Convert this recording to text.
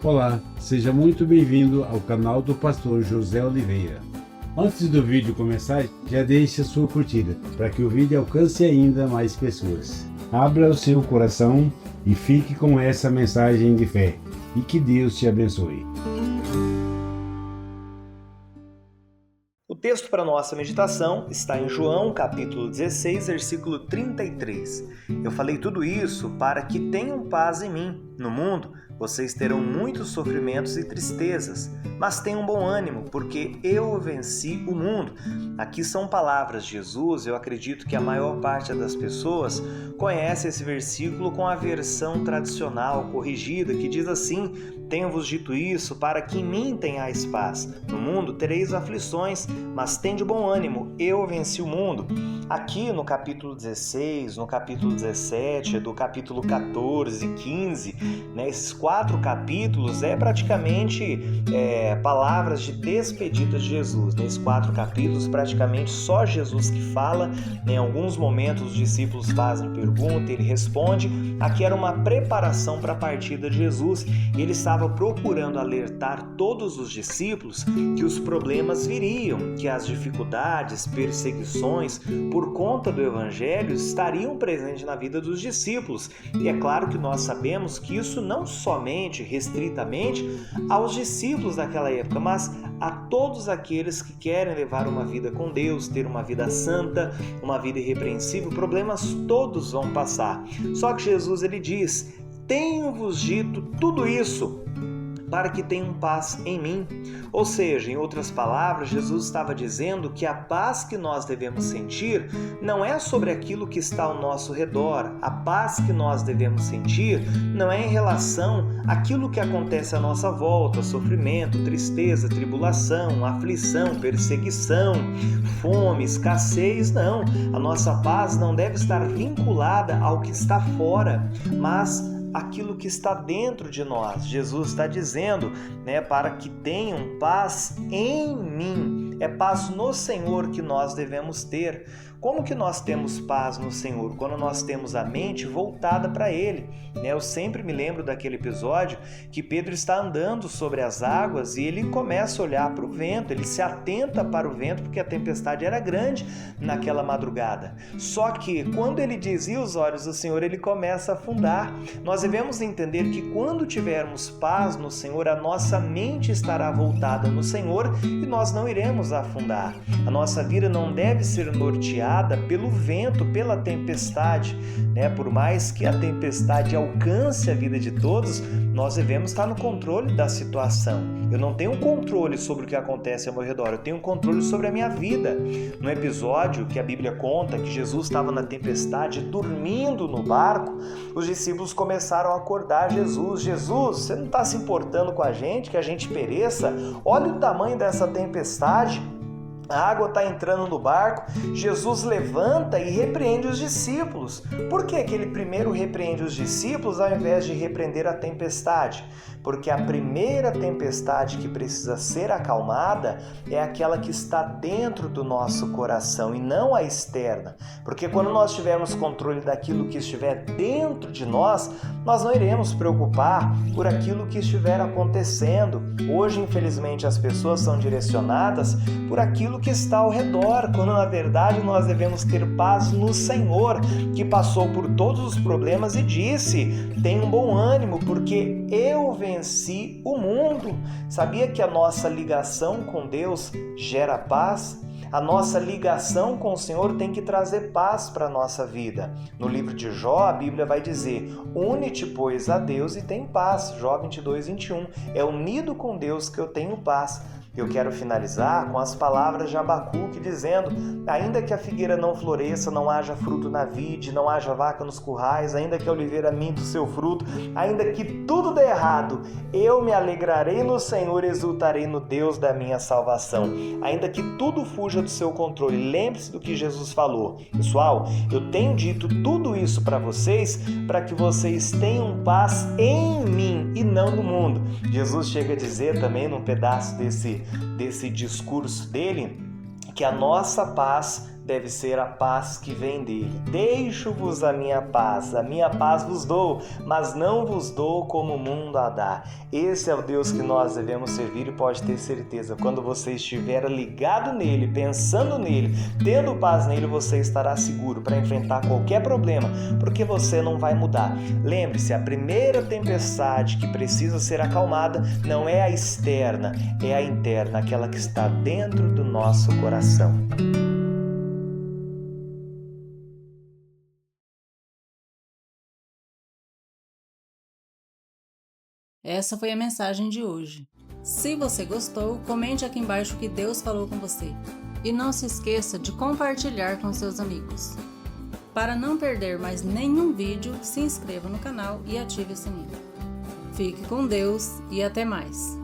Olá, seja muito bem-vindo ao canal do pastor José Oliveira. Antes do vídeo começar, já deixe a sua curtida, para que o vídeo alcance ainda mais pessoas. Abra o seu coração e fique com essa mensagem de fé, e que Deus te abençoe. O texto para nossa meditação está em João, capítulo 16, versículo 33. Eu falei tudo isso para que tenham paz em mim. No mundo, vocês terão muitos sofrimentos e tristezas, mas tenham bom ânimo, porque eu venci o mundo. Aqui são palavras de Jesus. Eu acredito que a maior parte das pessoas conhece esse versículo com a versão tradicional, corrigida, que diz assim: tenho-vos dito isso para que em mim tenhais paz. No mundo tereis aflições, mas tende bom ânimo, eu venci o mundo. Aqui no capítulo 16, no capítulo 17, do capítulo 14 e 15, esses 4 capítulos é praticamente palavras de despedida de Jesus. Nesses 4 capítulos, praticamente só Jesus que fala. Em alguns momentos os discípulos fazem pergunta, ele responde. Aqui era uma preparação para a partida de Jesus. Ele estava procurando alertar todos os discípulos que os problemas viriam, que as dificuldades, perseguições por conta do Evangelho estariam presentes na vida dos discípulos. E é claro que nós sabemos que isso não somente, restritamente, aos discípulos daquela época, mas a todos aqueles que querem levar uma vida com Deus, ter uma vida santa, uma vida irrepreensível. Problemas todos vão passar. Só que Jesus, ele diz: tenho-vos dito tudo isso para que tenham paz em mim. Ou seja, em outras palavras, Jesus estava dizendo que a paz que nós devemos sentir não é sobre aquilo que está ao nosso redor. A paz que nós devemos sentir não é em relação àquilo que acontece à nossa volta: sofrimento, tristeza, tribulação, aflição, perseguição, fome, escassez. Não, a nossa paz não deve estar vinculada ao que está fora, mas aquilo que está dentro de nós. Jesus está dizendo, para que tenham paz em mim. É paz no Senhor que nós devemos ter. Como que nós temos paz no Senhor? Quando nós temos a mente voltada para Ele. Eu sempre me lembro daquele episódio que Pedro está andando sobre as águas e ele começa a olhar para o vento, ele se atenta para o vento porque a tempestade era grande naquela madrugada. Só que quando ele desvia os olhos do Senhor, ele começa a afundar. Nós devemos entender que quando tivermos paz no Senhor, a nossa mente estará voltada no Senhor e nós não iremos afundar. A nossa vida não deve ser norteada pelo vento, pela tempestade. Por mais que a tempestade alcance a vida de todos, nós devemos estar no controle da situação. Eu não tenho controle sobre o que acontece ao meu redor, eu tenho controle sobre a minha vida. No episódio que a Bíblia conta que Jesus estava na tempestade, dormindo no barco, os discípulos começaram a acordar Jesus. Jesus, você não está se importando com a gente, que a gente pereça? Olha o tamanho dessa tempestade. A água está entrando no barco. Jesus levanta e repreende os discípulos. Por que ele primeiro repreende os discípulos ao invés de repreender a tempestade? Porque a primeira tempestade que precisa ser acalmada é aquela que está dentro do nosso coração e não a externa. Porque quando nós tivermos controle daquilo que estiver dentro de nós, nós não iremos preocupar por aquilo que estiver acontecendo. Hoje, infelizmente, as pessoas são direcionadas por aquilo que está ao redor, quando na verdade nós devemos ter paz no Senhor, que passou por todos os problemas e disse: tenham bom ânimo, porque eu venci o mundo. Sabia que a nossa ligação com Deus gera paz? A nossa ligação com o Senhor tem que trazer paz para a nossa vida. No livro de Jó, a Bíblia vai dizer: une-te, pois, a Deus e tem paz. Jó 22, 21. É unido com Deus que eu tenho paz. Eu quero finalizar com as palavras de Abacuque dizendo: ainda que a figueira não floresça, não haja fruto na vide, não haja vaca nos currais, ainda que a oliveira minta o seu fruto, ainda que tudo dê errado, eu me alegrarei no Senhor, exultarei no Deus da minha salvação. Ainda que tudo fuja do seu controle, lembre-se do que Jesus falou. Pessoal, eu tenho dito tudo isso para vocês, para que vocês tenham paz em mim e não no mundo. Jesus chega a dizer também num pedaço desse discurso dele, que a nossa paz deve ser a paz que vem dele. Deixo-vos a minha paz vos dou, mas não vos dou como o mundo a dá. Esse é o Deus que nós devemos servir e pode ter certeza, quando você estiver ligado nele, pensando nele, tendo paz nele, você estará seguro para enfrentar qualquer problema, porque você não vai mudar. Lembre-se, a primeira tempestade que precisa ser acalmada não é a externa, é a interna, aquela que está dentro do nosso coração. Essa foi a mensagem de hoje. Se você gostou, comente aqui embaixo o que Deus falou com você. E não se esqueça de compartilhar com seus amigos. Para não perder mais nenhum vídeo, se inscreva no canal e ative o sininho. Fique com Deus e até mais!